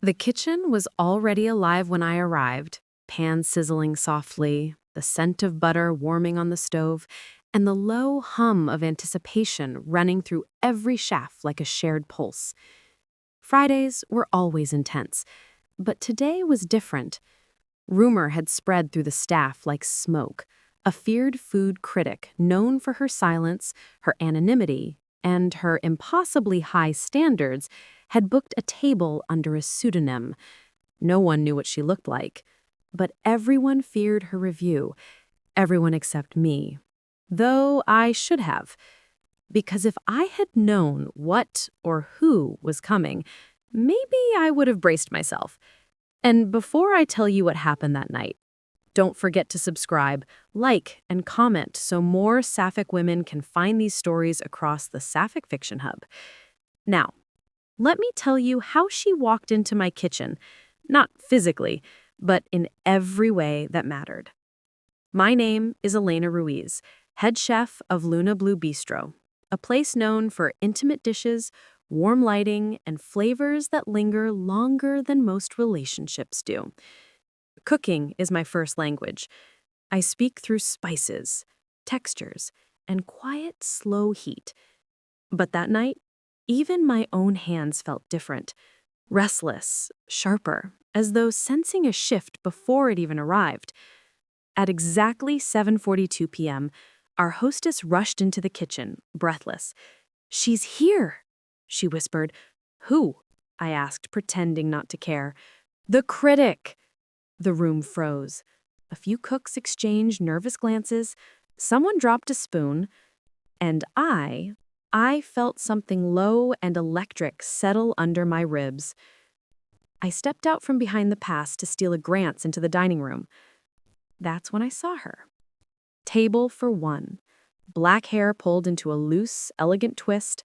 The kitchen was already alive when I arrived, pans sizzling softly, the scent of butter warming on the stove, and the low hum of anticipation running through every shaft like a shared pulse. Fridays were always intense, but today was different. Rumor had spread through the staff like smoke. A feared food critic known for her silence, her anonymity, and her impossibly high standards had booked a table under a pseudonym. No one knew what she looked like, but everyone feared her review, everyone except me. Though I should have, because if I had known what or who was coming, maybe I would have braced myself. And before I tell you what happened that night, don't forget to subscribe, like, and comment so more Sapphic women can find these stories across the Sapphic Fiction Hub. Now, let me tell you how she walked into my kitchen, not physically, but in every way that mattered. My name is Elena Ruiz, head chef of Luna Blue Bistro, a place known for intimate dishes, warm lighting, and flavors that linger longer than most relationships do. Cooking is my first language. I speak through spices, textures, and quiet, slow heat. But that night, even my own hands felt different, restless, sharper, as though sensing a shift before it even arrived. At exactly 7:42 p.m., our hostess rushed into the kitchen, breathless. "She's here," she whispered. "Who?" I asked, pretending not to care. "The critic." The room froze. A few cooks exchanged nervous glances. Someone dropped a spoon. And I felt something low and electric settle under my ribs. I stepped out from behind the pass to steal a glance into the dining room. That's when I saw her. Table for one. Black hair pulled into a loose, elegant twist.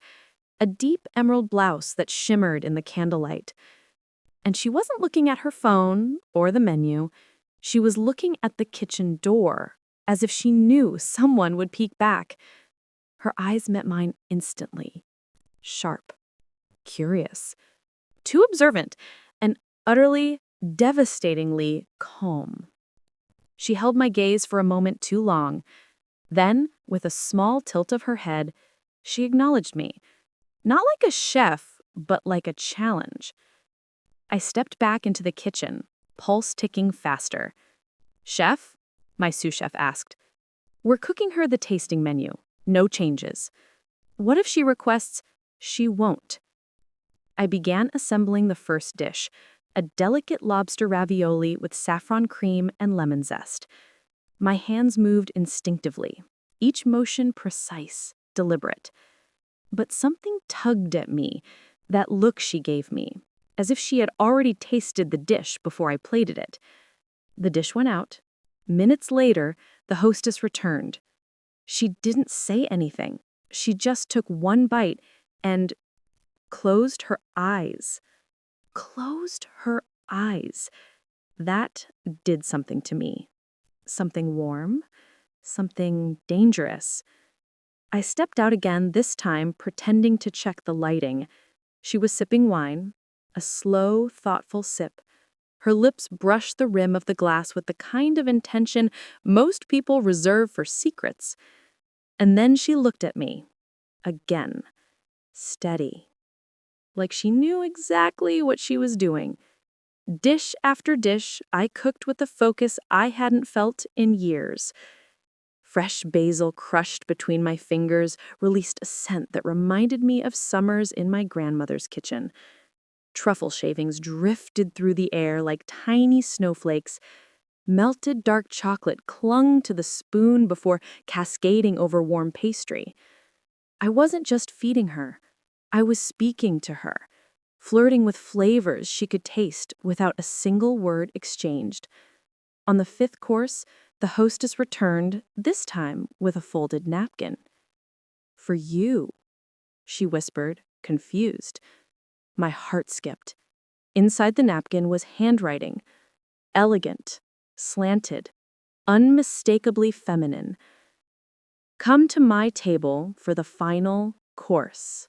A deep emerald blouse that shimmered in the candlelight. And she wasn't looking at her phone or the menu. She was looking at the kitchen door, as if she knew someone would peek back. Her eyes met mine instantly. Sharp, curious, too observant, and utterly, devastatingly calm. She held my gaze for a moment too long. Then, with a small tilt of her head, she acknowledged me. Not like a chef, but like a challenge. I stepped back into the kitchen, pulse ticking faster. "Chef?" my sous chef asked. "We're cooking her the tasting menu. No changes. What if she requests she won't?" I began assembling the first dish, a delicate lobster ravioli with saffron cream and lemon zest. My hands moved instinctively, each motion precise, deliberate. But something tugged at me, that look she gave me, as if she had already tasted the dish before I plated it. The dish went out. Minutes later, the hostess returned. She didn't say anything. She just took one bite and closed her eyes. Closed her eyes. That did something to me. Something warm, something dangerous. I stepped out again, this time pretending to check the lighting. She was sipping wine, a slow, thoughtful sip. Her lips brushed the rim of the glass with the kind of intention most people reserve for secrets. And then she looked at me. Again. Steady. Like she knew exactly what she was doing. Dish after dish, I cooked with a focus I hadn't felt in years. Fresh basil crushed between my fingers released a scent that reminded me of summers in my grandmother's kitchen. Truffle shavings drifted through the air like tiny snowflakes. Melted dark chocolate clung to the spoon before cascading over warm pastry. I wasn't just feeding her. I was speaking to her, flirting with flavors she could taste without a single word exchanged. On the fifth course, the hostess returned, this time with a folded napkin. "For you," she whispered, confused. My heart skipped. Inside the napkin was handwriting, elegant, slanted, unmistakably feminine. "Come to my table for the final course."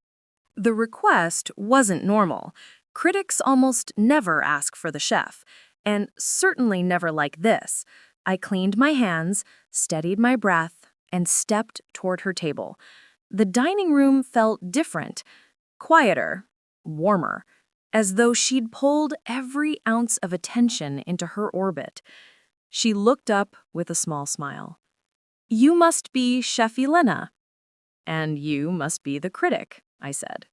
The request wasn't normal. Critics almost never ask for the chef, and certainly never like this. I cleaned my hands, steadied my breath, and stepped toward her table. The dining room felt different, quieter, warmer, as though she'd pulled every ounce of attention into her orbit. She looked up with a small smile. "You must be Chef Elena." "And you must be the critic," I said.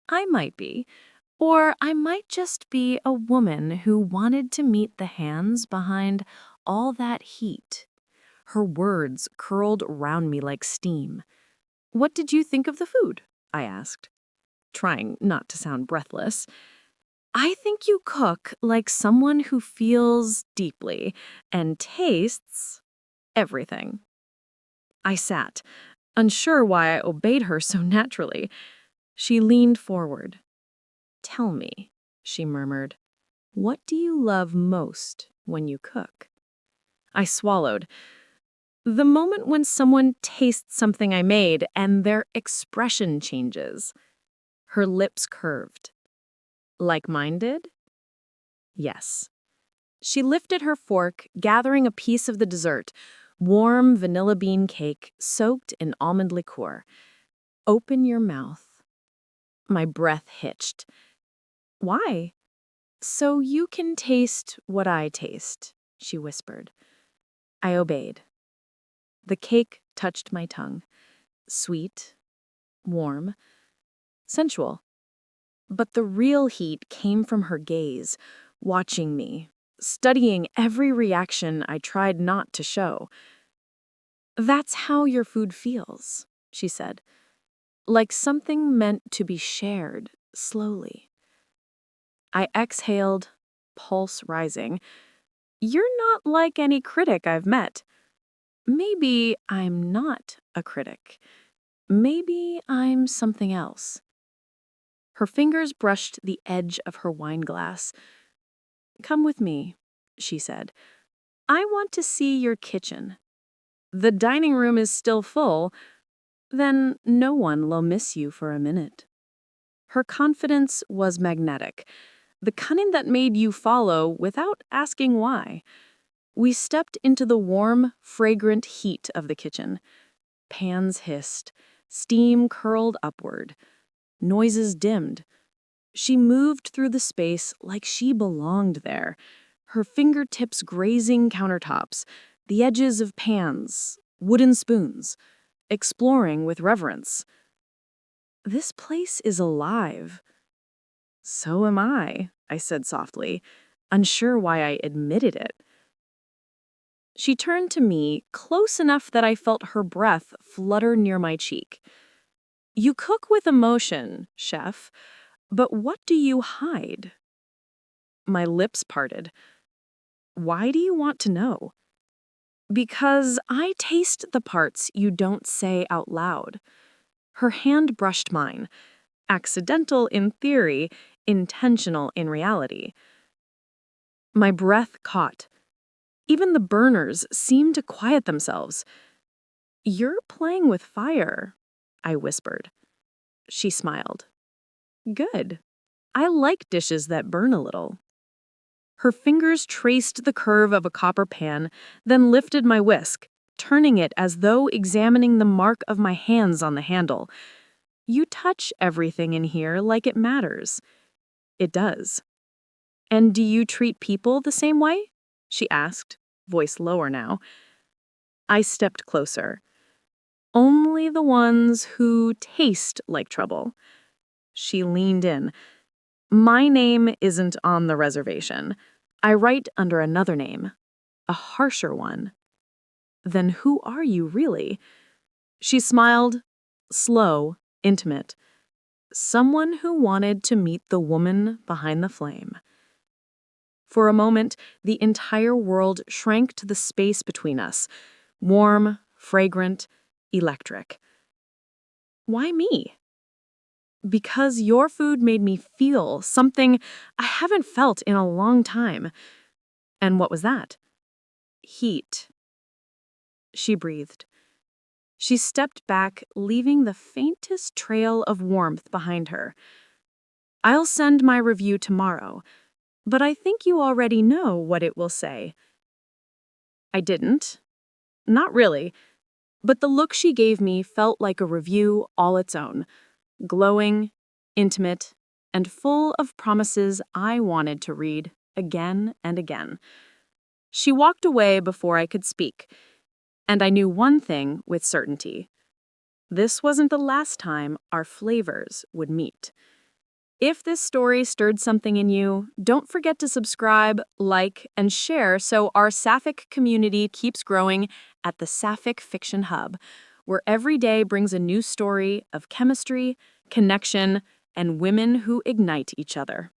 "I might be. Or I might just be a woman who wanted to meet the hands behind all that heat." Her words curled round me like steam. "What did you think of the food?" I asked, trying not to sound breathless. "I think you cook like someone who feels deeply and tastes everything." I sat, unsure why I obeyed her so naturally. She leaned forward. "Tell me," she murmured, "what do you love most when you cook?" I swallowed. "The moment when someone tastes something I made and their expression changes." Her lips curved. "Like mine did?" "Yes." She lifted her fork, gathering a piece of the dessert, warm vanilla bean cake soaked in almond liqueur. "Open your mouth." My breath hitched. "Why?" "So you can taste what I taste," she whispered. I obeyed. The cake touched my tongue. Sweet, warm, sensual. But the real heat came from her gaze, watching me, studying every reaction I tried not to show. "That's how your food feels," she said. "Like something meant to be shared, slowly." I exhaled, pulse rising. "You're not like any critic I've met." "Maybe I'm not a critic. Maybe I'm something else." Her fingers brushed the edge of her wine glass. "Come with me," she said. "I want to see your kitchen. The dining room is still full. Then no one will miss you for a minute." Her confidence was magnetic, the kind that made you follow without asking why. We stepped into the warm, fragrant heat of the kitchen. Pans hissed, steam curled upward, noises dimmed. She moved through the space like she belonged there, her fingertips grazing countertops, the edges of pans, wooden spoons, exploring with reverence. "This place is alive." "So am I said softly, unsure why I admitted it. She turned to me, close enough that I felt her breath flutter near my cheek. "You cook with emotion, chef, but what do you hide?" My lips parted. "Why do you want to know?" "Because I taste the parts you don't say out loud." Her hand brushed mine. Accidental in theory, intentional in reality. My breath caught. Even the burners seemed to quiet themselves. "You're playing with fire," I whispered. She smiled. "Good. I like dishes that burn a little." Her fingers traced the curve of a copper pan, then lifted my whisk, turning it as though examining the mark of my hands on the handle. "You touch everything in here like it matters." It does. "And do you treat people the same way?" she asked, voice lower now. I stepped closer. "Only the ones who taste like trouble." She leaned in. "My name isn't on the reservation. I write under another name, a harsher one." "Then who are you really?" She smiled, slow, intimate. "Someone who wanted to meet the woman behind the flame." For a moment, the entire world shrank to the space between us, warm, fragrant, electric. "Why me?" "Because your food made me feel something I haven't felt in a long time." "And what was that?" "Heat." She breathed. She stepped back, leaving the faintest trail of warmth behind her. I'll send my review tomorrow, but I think you already know what it will say. I didn't. Not really. But the look she gave me felt like a review all its own, glowing, intimate, and full of promises I wanted to read again and again. She walked away before I could speak, and I knew one thing with certainty. This wasn't the last time our flavors would meet. If this story stirred something in you, don't forget to subscribe, like, and share so our Sapphic community keeps growing at the Sapphic Fiction Hub, where every day brings a new story of chemistry, connection, and women who ignite each other.